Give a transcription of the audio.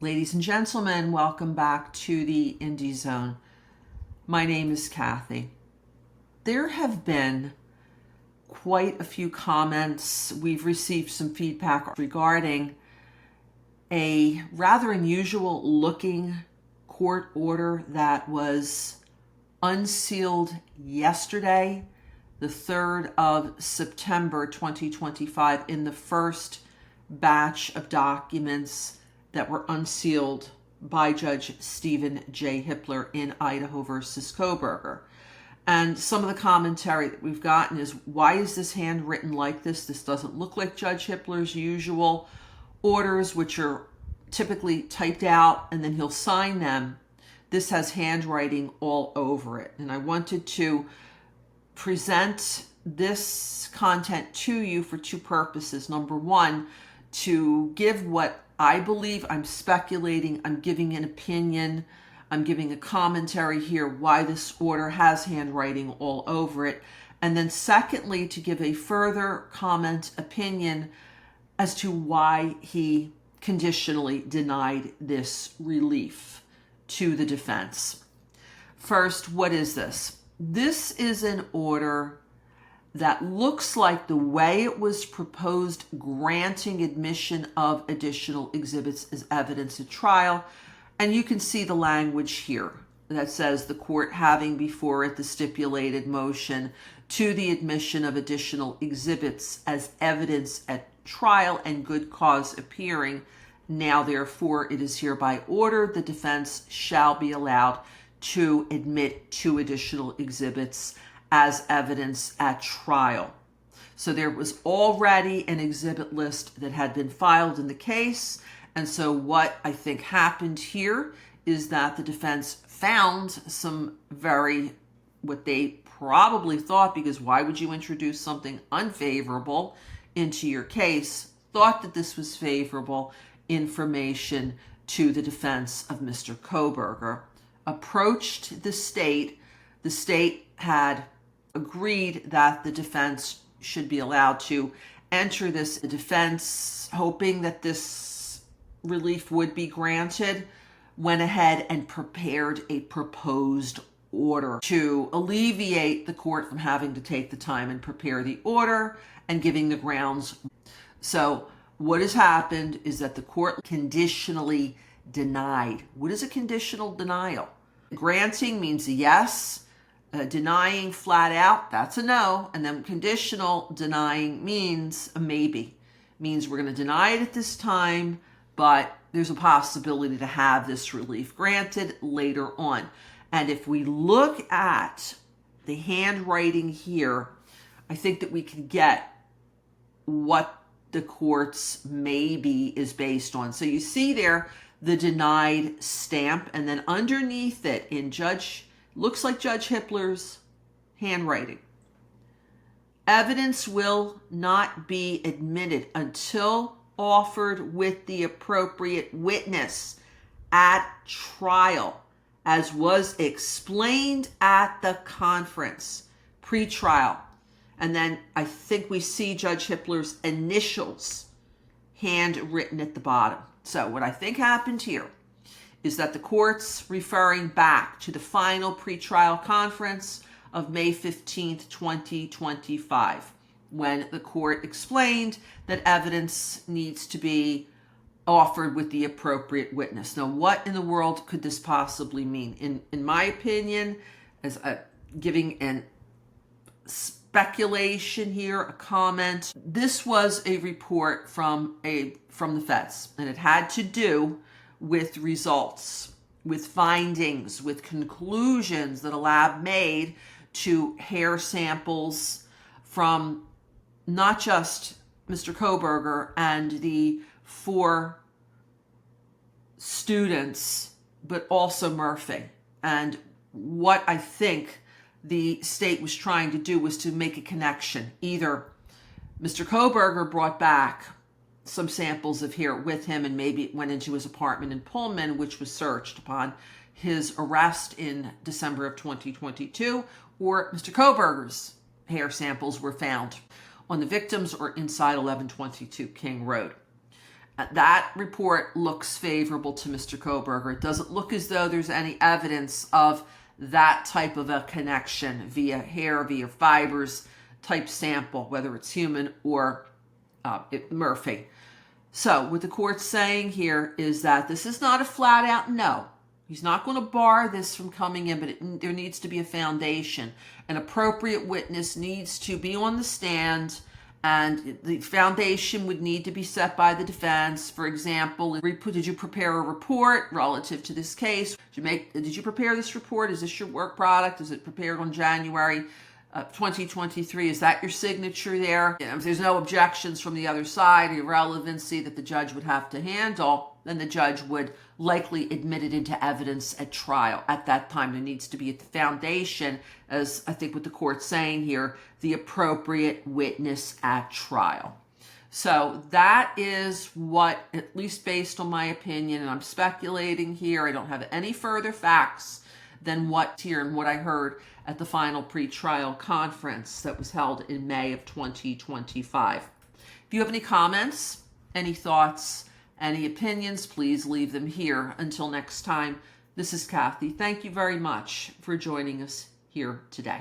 Ladies and gentlemen, welcome back to the Indie Zone. My name is Kathy. There have been quite a few comments. We've received some feedback regarding a rather unusual looking court order that was unsealed yesterday, the 3rd of September 2025, in the first batch of documents that were unsealed by Judge Stephen J. Hippler in Idaho versus Kohberger. And some of the commentary that we've gotten is, why is this handwritten like this? This doesn't look like Judge Hippler's usual orders, which are typically typed out and then he'll sign them. This has handwriting all over it. And I wanted to present this content to you for two purposes. Number one, to give what I believe, I'm speculating, I'm giving an opinion, I'm giving a commentary here why this order has handwriting all over it. And then secondly, to give a further comment, opinion as to why he conditionally denied this relief to the defense. First, what is this? This is an order that looks like the way it was proposed, granting admission of additional exhibits as evidence at trial. And you can see the language here that says the court having before it the stipulated motion to the admission of additional exhibits as evidence at trial and good cause appearing. Now, therefore, it is hereby ordered the defense shall be allowed to admit two additional exhibits as evidence at trial. So there was already an exhibit list that had been filed in the case. And so what I think happened here is that the defense found some what they probably thought, because why would you introduce something unfavorable into your case, thought that this was favorable information to the defense of Mr. Kohberger, approached the state. The state had agreed that the defense should be allowed to enter this defense, hoping that this relief would be granted, went ahead and prepared a proposed order to alleviate the court from having to take the time and prepare the order and giving the grounds. So what has happened is that the court conditionally denied. What is a conditional denial? Granting means a yes. Denying flat out, that's a no. And then conditional denying means a maybe. Means we're going to deny it at this time, but there's a possibility to have this relief granted later on. And if we look at the handwriting here, I think that we can get what the court's maybe is based on. So you see there the denied stamp, and then underneath it in looks like Judge Hippler's handwriting. Evidence will not be admitted until offered with the appropriate witness at trial, as was explained at the conference, pre-trial. And then I think we see Judge Hippler's initials handwritten at the bottom. So what I think happened here is that the court's referring back to the final pretrial conference of May 15th, 2025, when the court explained that evidence needs to be offered with the appropriate witness. Now, what in the world could this possibly mean? In my opinion, as giving an speculation here, a comment, this was a report from the feds, and it had to do with results, with findings, with conclusions that a lab made to hair samples from not just Mr. Kohberger and the 4 students, but also Murphy. And what I think the state was trying to do was to make a connection. Either Mr. Kohberger brought back some samples of hair with him and maybe it went into his apartment in Pullman, which was searched upon his arrest in December of 2022, or Mr. Kohberger's hair samples were found on the victims or inside 1122 King Road. That report looks favorable to Mr. Kohberger. It doesn't look as though there's any evidence of that type of a connection via hair, via fibers type sample, whether it's human or Murphy. So what the court's saying here is that this is not a flat out no. He's not going to bar this from coming in, but there needs to be a foundation. An appropriate witness needs to be on the stand, and the foundation would need to be set by the defense. For example, did you prepare a report relative to this case? Did you prepare this report? Is this your work product? Is it prepared on January 2023? Is that your signature there? If there's no objections from the other side, irrelevancy that the judge would have to handle, then the judge would likely admit it into evidence at trial. At that time, there needs to be a foundation, as I think what the court's saying here, the appropriate witness at trial. So that is what, at least based on my opinion, and I'm speculating here, I don't have any further facts than what's here and what I heard at the final pretrial conference that was held in May of 2025. If you have any comments, any thoughts, any opinions, please leave them here. Until next time, this is Kathy. Thank you very much for joining us here today.